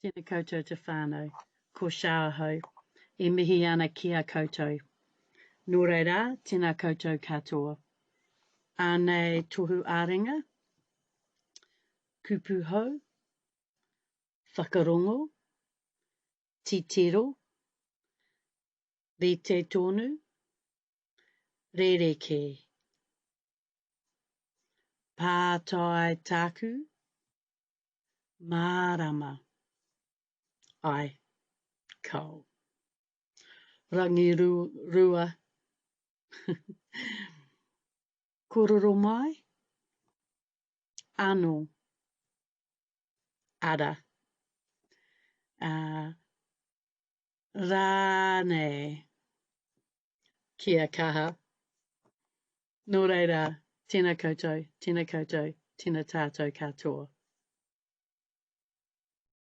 Tēnā koutou te whānau, ko Shauahau, e mihi ana ki a koutou. Nō reira, tēnā koutou katoa. Ānei tohu āringa, kupu hou, whakarongo, titiro, rete tonu, rereke, pātai tāku, mārama, ai, kau. Rangirua, kororo mai, anō, ara, rānei, kia kaha. Nō reira, tēnā koutou, tēnā tātou katoa.